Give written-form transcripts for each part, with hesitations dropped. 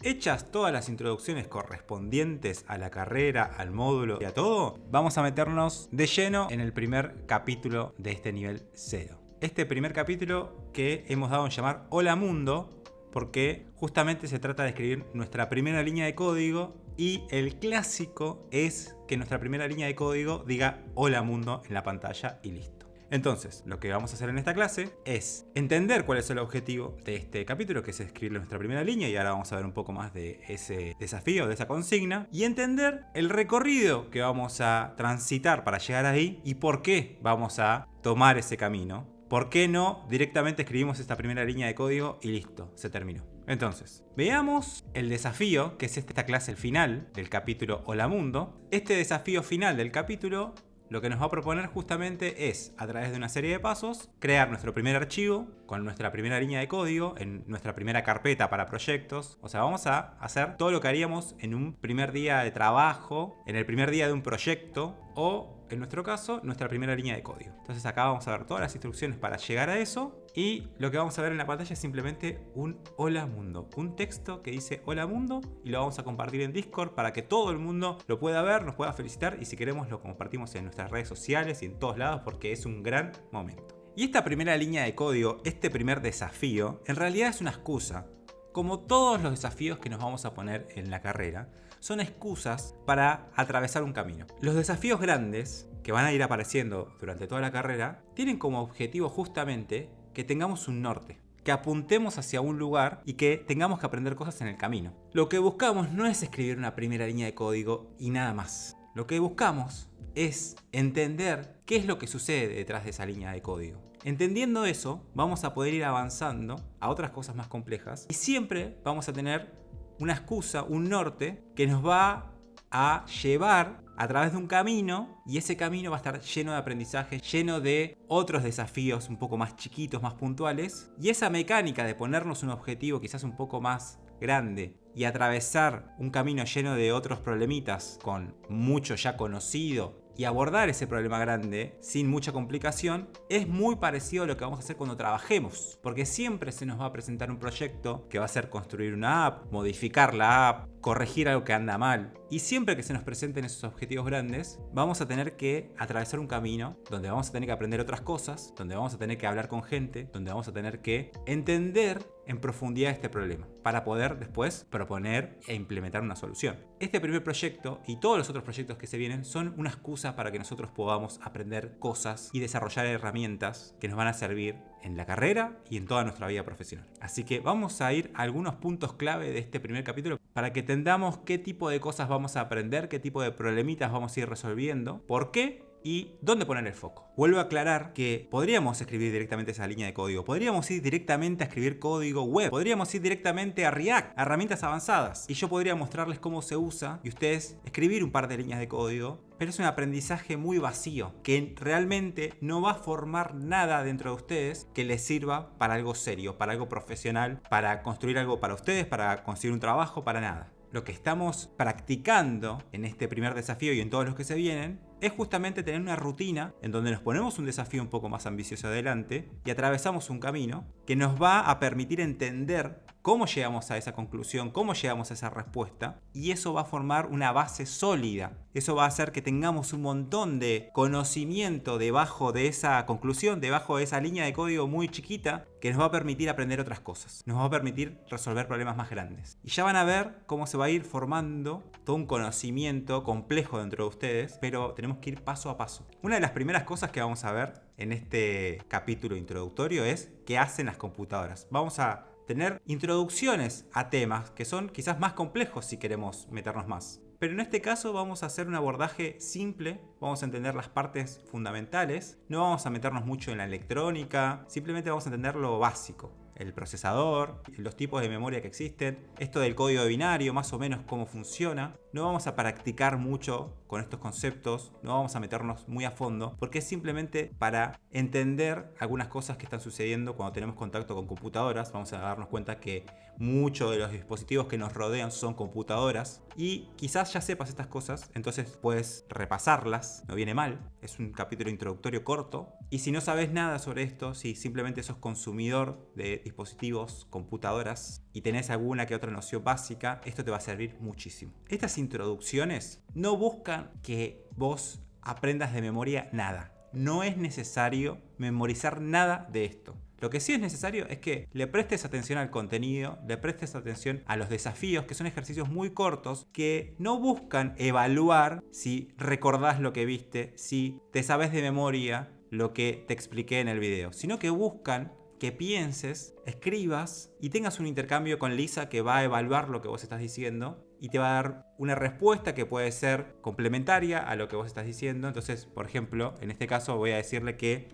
Hechas todas las introducciones correspondientes a la carrera, al módulo y a todo, vamos a meternos de lleno en el primer capítulo de este nivel 0. Este primer capítulo que hemos dado en llamar Hola Mundo, porque justamente se trata de escribir nuestra primera línea de código y el clásico es que nuestra primera línea de código diga Hola Mundo en la pantalla y listo. Entonces, lo que vamos a hacer en esta clase es entender cuál es el objetivo de este capítulo, que es escribir nuestra primera línea, y ahora vamos a ver un poco más de ese desafío, de esa consigna, y entender el recorrido que vamos a transitar para llegar ahí y por qué vamos a tomar ese camino. ¿Por qué no directamente escribimos esta primera línea de código y listo, se terminó? Entonces, veamos el desafío, que es esta clase final del capítulo Hola Mundo. Este desafío final del capítulo lo que nos va a proponer justamente es, a través de una serie de pasos, crear nuestro primer archivo con nuestra primera línea de código en nuestra primera carpeta para proyectos. O sea, vamos a hacer todo lo que haríamos en un primer día de trabajo, en el primer día de un proyecto o, en nuestro caso, nuestra primera línea de código. Entonces acá vamos a ver todas las instrucciones para llegar a eso y lo que vamos a ver en la pantalla es simplemente un Hola Mundo, un texto que dice Hola Mundo, y lo vamos a compartir en Discord para que todo el mundo lo pueda ver, nos pueda felicitar, y si queremos lo compartimos en nuestras redes sociales y en todos lados porque es un gran momento. Y esta primera línea de código, este primer desafío, en realidad es una excusa. Como todos los desafíos que nos vamos a poner en la carrera, son excusas para atravesar un camino. Los desafíos grandes que van a ir apareciendo durante toda la carrera tienen como objetivo justamente que tengamos un norte, que apuntemos hacia un lugar y que tengamos que aprender cosas en el camino. Lo que buscamos no es escribir una primera línea de código y nada más. Lo que buscamos es entender qué es lo que sucede detrás de esa línea de código. Entendiendo eso, vamos a poder ir avanzando a otras cosas más complejas y siempre vamos a tener una excusa, un norte que nos va a llevar a través de un camino, y ese camino va a estar lleno de aprendizaje, lleno de otros desafíos un poco más chiquitos, más puntuales, y esa mecánica de ponernos un objetivo quizás un poco más grande y atravesar un camino lleno de otros problemitas con mucho ya conocido y abordar ese problema grande sin mucha complicación, es muy parecido a lo que vamos a hacer cuando trabajemos, porque siempre se nos va a presentar un proyecto que va a ser construir una app, modificar la app, corregir algo que anda mal, y siempre que se nos presenten esos objetivos grandes vamos a tener que atravesar un camino donde vamos a tener que aprender otras cosas, donde vamos a tener que hablar con gente, donde vamos a tener que entender en profundidad este problema para poder después proponer e implementar una solución. Este primer proyecto y todos los otros proyectos que se vienen son una excusa para que nosotros podamos aprender cosas y desarrollar herramientas que nos van a servir en la carrera y en toda nuestra vida profesional. Así que vamos a ir a algunos puntos clave de este primer capítulo para que entendamos qué tipo de cosas vamos a aprender, qué tipo de problemitas vamos a ir resolviendo, por qué y dónde poner el foco. Vuelvo a aclarar que podríamos escribir directamente esa línea de código, podríamos ir directamente a escribir código web, podríamos ir directamente a React, a herramientas avanzadas, y yo podría mostrarles cómo se usa y ustedes escribir un par de líneas de código, pero es un aprendizaje muy vacío que realmente no va a formar nada dentro de ustedes que les sirva para algo serio, para algo profesional, para construir algo para ustedes, para conseguir un trabajo, para nada. Lo que estamos practicando en este primer desafío y en todos los que se vienen es justamente tener una rutina en donde nos ponemos un desafío un poco más ambicioso adelante y atravesamos un camino que nos va a permitir entender cómo llegamos a esa conclusión, cómo llegamos a esa respuesta, y eso va a formar una base sólida. Eso va a hacer que tengamos un montón de conocimiento debajo de esa conclusión, debajo de esa línea de código muy chiquita, que nos va a permitir aprender otras cosas, nos va a permitir resolver problemas más grandes. Y ya van a ver cómo se va a ir formando todo un conocimiento complejo dentro de ustedes, pero tenemos que ir paso a paso. Una de las primeras cosas que vamos a ver en este capítulo introductorio es qué hacen las computadoras. Vamos a tener introducciones a temas que son quizás más complejos si queremos meternos más. Pero en este caso vamos a hacer un abordaje simple, vamos a entender las partes fundamentales, no vamos a meternos mucho en la electrónica, simplemente vamos a entender lo básico. El procesador, los tipos de memoria que existen, esto del código binario, más o menos cómo funciona. No vamos a practicar mucho con estos conceptos, no vamos a meternos muy a fondo, porque es simplemente para entender algunas cosas que están sucediendo cuando tenemos contacto con computadoras. Vamos a darnos cuenta que muchos de los dispositivos que nos rodean son computadoras, y quizás ya sepas estas cosas, entonces puedes repasarlas, no viene mal. Es un capítulo introductorio corto, y si no sabes nada sobre esto, si simplemente sos consumidor de dispositivos, computadoras, y tenés alguna que otra noción básica, esto te va a servir muchísimo. Estas introducciones no buscan que vos aprendas de memoria nada. No es necesario memorizar nada de esto. Lo que sí es necesario es que le prestes atención al contenido, le prestes atención a los desafíos, que son ejercicios muy cortos que no buscan evaluar si recordás lo que viste, si te sabes de memoria lo que te expliqué en el video, sino que buscan que pienses, escribas y tengas un intercambio con Lisa que va a evaluar lo que vos estás diciendo y te va a dar una respuesta que puede ser complementaria a lo que vos estás diciendo. Entonces, por ejemplo, en este caso voy a decirle que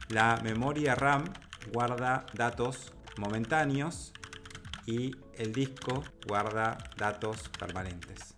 la memoria RAM guarda datos momentáneos y el disco guarda datos permanentes.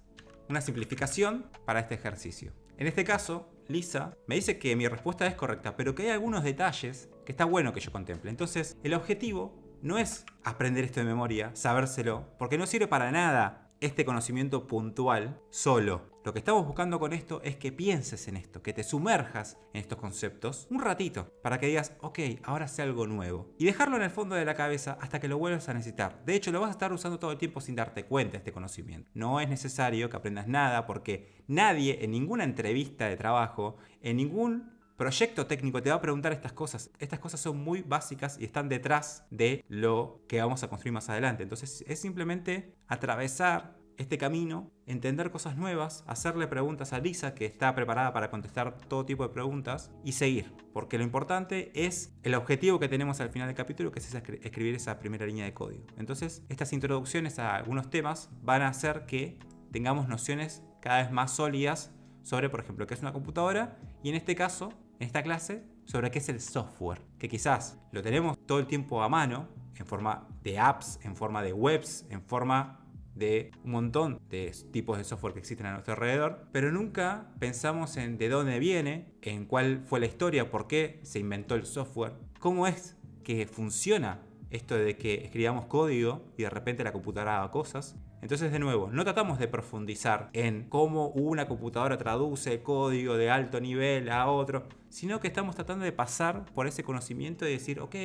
Una simplificación para este ejercicio. En este caso, Lisa me dice que mi respuesta es correcta, pero que hay algunos detalles que está bueno que yo contemple. Entonces, el objetivo no es aprender esto de memoria, sabérselo, porque no sirve para nada este conocimiento puntual solo. Lo que estamos buscando con esto es que pienses en esto, que te sumerjas en estos conceptos un ratito, para que digas, ok, ahora sé algo nuevo. Y dejarlo en el fondo de la cabeza hasta que lo vuelvas a necesitar. De hecho, lo vas a estar usando todo el tiempo sin darte cuenta de este conocimiento. No es necesario que aprendas nada porque nadie en ninguna entrevista de trabajo, en ningún proyecto técnico te va a preguntar estas cosas. Estas cosas son muy básicas y están detrás de lo que vamos a construir más adelante. Entonces es simplemente atravesar este camino, entender cosas nuevas, hacerle preguntas a Lisa, que está preparada para contestar todo tipo de preguntas, y seguir. Porque lo importante es el objetivo que tenemos al final del capítulo, que es escribir esa primera línea de código. Entonces, estas introducciones a algunos temas van a hacer que tengamos nociones cada vez más sólidas sobre, por ejemplo, qué es una computadora, y en este caso, en esta clase, sobre qué es el software, que quizás lo tenemos todo el tiempo a mano, en forma de apps, en forma de webs, en forma de un montón de tipos de software que existen a nuestro alrededor, pero nunca pensamos en de dónde viene, en cuál fue la historia, por qué se inventó el software, cómo es que funciona esto de que escribamos código y de repente la computadora haga cosas. Entonces, de nuevo, no tratamos de profundizar en cómo una computadora traduce código de alto nivel a otro, sino que estamos tratando de pasar por ese conocimiento y decir, ok,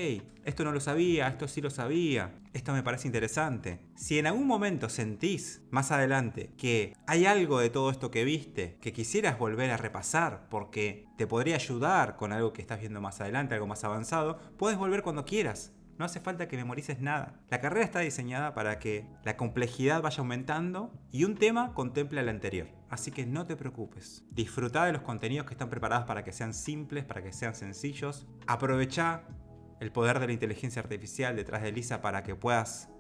esto no lo sabía, esto sí lo sabía, esto me parece interesante. Si en algún momento sentís más adelante que hay algo de todo esto que viste que quisieras volver a repasar porque te podría ayudar con algo que estás viendo más adelante, algo más avanzado, puedes volver cuando quieras. No hace falta que memorices nada. La carrera está diseñada para que la complejidad vaya aumentando y un tema contemple al anterior. Así que no te preocupes. Disfrutá de los contenidos que están preparados para que sean simples, para que sean sencillos. Aprovechá el poder de la inteligencia artificial detrás de Lisa para que puedas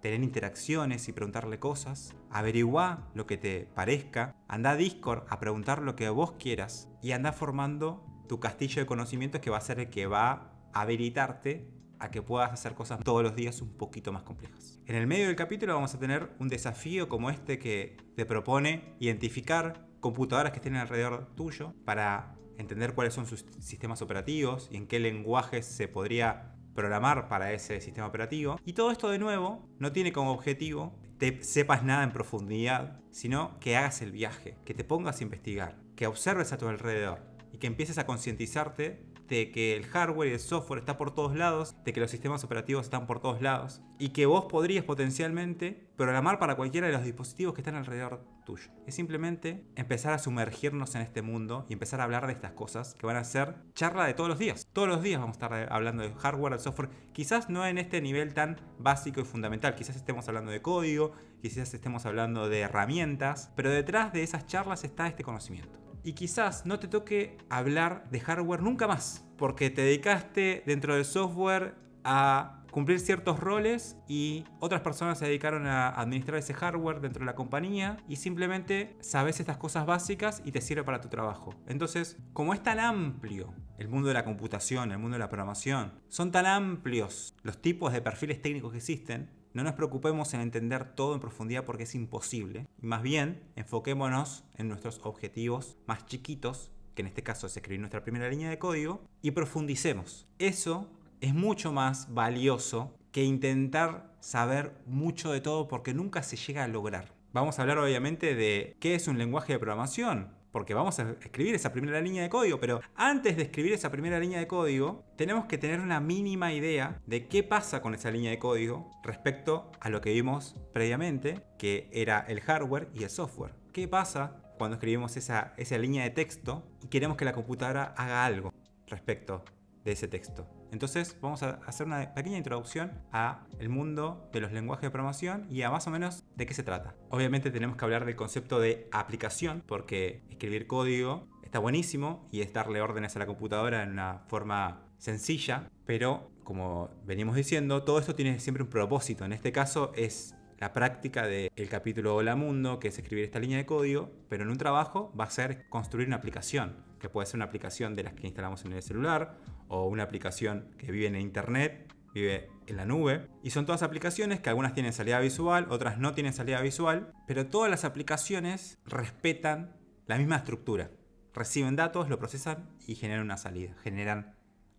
tener interacciones y preguntarle cosas. Averiguá lo que te parezca. Andá a Discord a preguntar lo que vos quieras y andá formando tu castillo de conocimientos que va a ser el que va a habilitarte a que puedas hacer cosas todos los días un poquito más complejas. En el medio del capítulo vamos a tener un desafío como este que te propone identificar computadoras que estén alrededor tuyo para entender cuáles son sus sistemas operativos y en qué lenguajes se podría programar para ese sistema operativo. Y todo esto, de nuevo, no tiene como objetivo que sepas nada en profundidad, sino que hagas el viaje, que te pongas a investigar, que observes a tu alrededor y que empieces a concientizarte de que el hardware y el software está por todos lados, de que los sistemas operativos están por todos lados y que vos podrías potencialmente programar para cualquiera de los dispositivos que están alrededor tuyo. Es simplemente empezar a sumergirnos en este mundo y empezar a hablar de estas cosas que van a ser charla de todos los días. Todos los días vamos a estar hablando de hardware, de software, quizás no en este nivel tan básico y fundamental, quizás estemos hablando de código, quizás estemos hablando de herramientas, pero detrás de esas charlas está este conocimiento. Y quizás no te toque hablar de hardware nunca más, porque te dedicaste dentro del software a cumplir ciertos roles y otras personas se dedicaron a administrar ese hardware dentro de la compañía y simplemente sabes estas cosas básicas y te sirve para tu trabajo. Entonces, como es tan amplio el mundo de la computación, el mundo de la programación, son tan amplios los tipos de perfiles técnicos que existen, no nos preocupemos en entender todo en profundidad porque es imposible. Y más bien, enfoquémonos en nuestros objetivos más chiquitos, que en este caso es escribir nuestra primera línea de código, y profundicemos. Eso es mucho más valioso que intentar saber mucho de todo porque nunca se llega a lograr. Vamos a hablar obviamente de qué es un lenguaje de programación, porque vamos a escribir esa primera línea de código, pero antes de escribir esa primera línea de código, tenemos que tener una mínima idea de qué pasa con esa línea de código respecto a lo que vimos previamente, que era el hardware y el software. ¿Qué pasa cuando escribimos esa línea de texto y queremos que la computadora haga algo respecto de ese texto? Entonces vamos a hacer una pequeña introducción a el mundo de los lenguajes de programación y a más o menos de qué se trata. Obviamente tenemos que hablar del concepto de aplicación, porque escribir código está buenísimo y es darle órdenes a la computadora en una forma sencilla, pero como venimos diciendo, todo esto tiene siempre un propósito. En este caso es la práctica del capítulo Hola Mundo, que es escribir esta línea de código, pero en un trabajo va a ser construir una aplicación, que puede ser una aplicación de las que instalamos en el celular, o una aplicación que vive en internet, vive en la nube. Y son todas aplicaciones que algunas tienen salida visual, otras no tienen salida visual, pero todas las aplicaciones respetan la misma estructura. Reciben datos, lo procesan y generan una salida, generan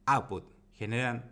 output, generan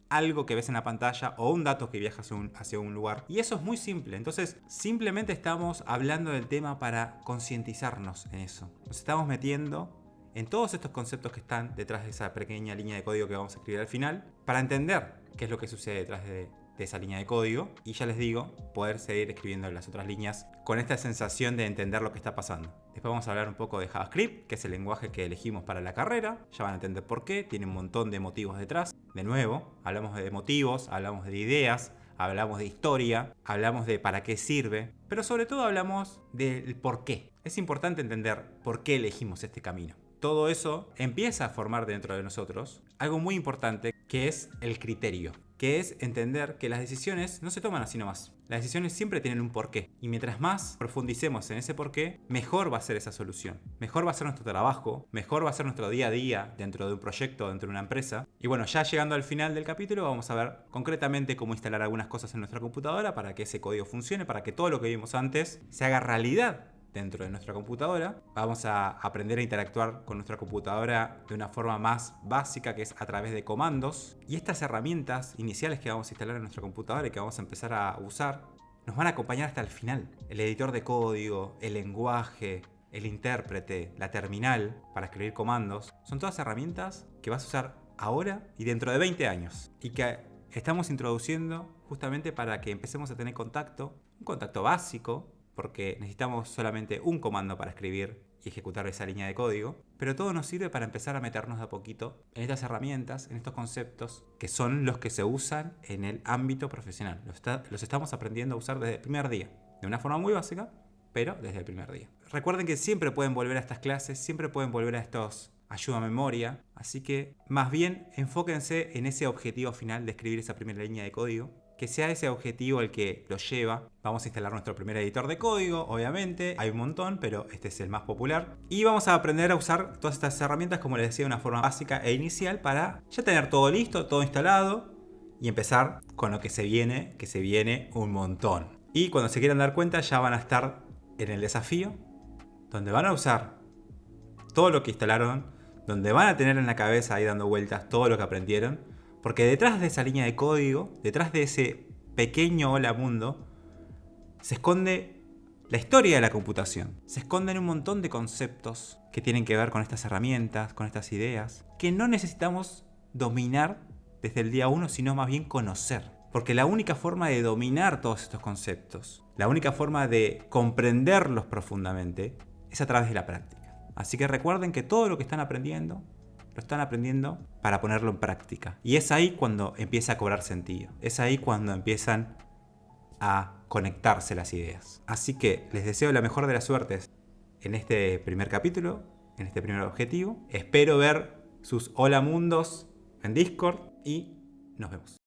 algo que ves en la pantalla o un dato que viaja hacia un lugar. Y eso es muy simple. Entonces, simplemente estamos hablando del tema para concientizarnos en eso. Nos estamos metiendo en todos estos conceptos que están detrás de esa pequeña línea de código que vamos a escribir al final, para entender qué es lo que sucede detrás de esa línea de código. Y ya les digo, poder seguir escribiendo las otras líneas con esta sensación de entender lo que está pasando. Después vamos a hablar un poco de JavaScript, que es el lenguaje que elegimos para la carrera. Ya van a entender por qué, tiene un montón de motivos detrás. De nuevo, hablamos de motivos, hablamos de ideas, hablamos de historia, hablamos de para qué sirve, pero sobre todo hablamos del por qué. Es importante entender por qué elegimos este camino. Todo eso empieza a formar dentro de nosotros algo muy importante, que es el criterio, que es entender que las decisiones no se toman así nomás. Las decisiones siempre tienen un porqué, y mientras más profundicemos en ese porqué, mejor va a ser esa solución, mejor va a ser nuestro trabajo, mejor va a ser nuestro día a día dentro de un proyecto, dentro de una empresa. Y bueno, ya llegando al final del capítulo vamos a ver concretamente cómo instalar algunas cosas en nuestra computadora para que ese código funcione, para que todo lo que vimos antes se haga realidad dentro de nuestra computadora. Vamos a aprender a interactuar con nuestra computadora de una forma más básica, que es a través de comandos. Y estas herramientas iniciales que vamos a instalar en nuestra computadora y que vamos a empezar a usar, nos van a acompañar hasta el final. El editor de código, el lenguaje, el intérprete, la terminal para escribir comandos, son todas herramientas que vas a usar ahora y dentro de 20 años. Y que estamos introduciendo justamente para que empecemos a tener contacto, un contacto básico, porque necesitamos solamente un comando para escribir y ejecutar esa línea de código, pero todo nos sirve para empezar a meternos de a poquito en estas herramientas, en estos conceptos que son los que se usan en el ámbito profesional. Los estamos aprendiendo a usar desde el primer día, de una forma muy básica, pero desde el primer día. Recuerden que siempre pueden volver a estas clases, siempre pueden volver a estos ayuda a memoria, así que más bien enfóquense en ese objetivo final de escribir esa primera línea de código, que sea ese objetivo el que lo lleva. Vamos a instalar nuestro primer editor de código, obviamente, hay un montón, pero este es el más popular. Y vamos a aprender a usar todas estas herramientas, como les decía, de una forma básica e inicial para ya tener todo listo, todo instalado y empezar con lo que se viene un montón. Y cuando se quieran dar cuenta ya van a estar en el desafío, donde van a usar todo lo que instalaron, donde van a tener en la cabeza ahí dando vueltas todo lo que aprendieron. Porque detrás de esa línea de código, detrás de ese pequeño hola mundo, se esconde la historia de la computación. Se esconden un montón de conceptos que tienen que ver con estas herramientas, con estas ideas, que no necesitamos dominar desde el día 1, sino más bien conocer. Porque la única forma de dominar todos estos conceptos, la única forma de comprenderlos profundamente, es a través de la práctica. Así que recuerden que todo lo que están aprendiendo, lo están aprendiendo para ponerlo en práctica. Y es ahí cuando empieza a cobrar sentido. Es ahí cuando empiezan a conectarse las ideas. Así que les deseo la mejor de las suertes en este primer capítulo, en este primer objetivo. Espero ver sus hola mundos en Discord y nos vemos.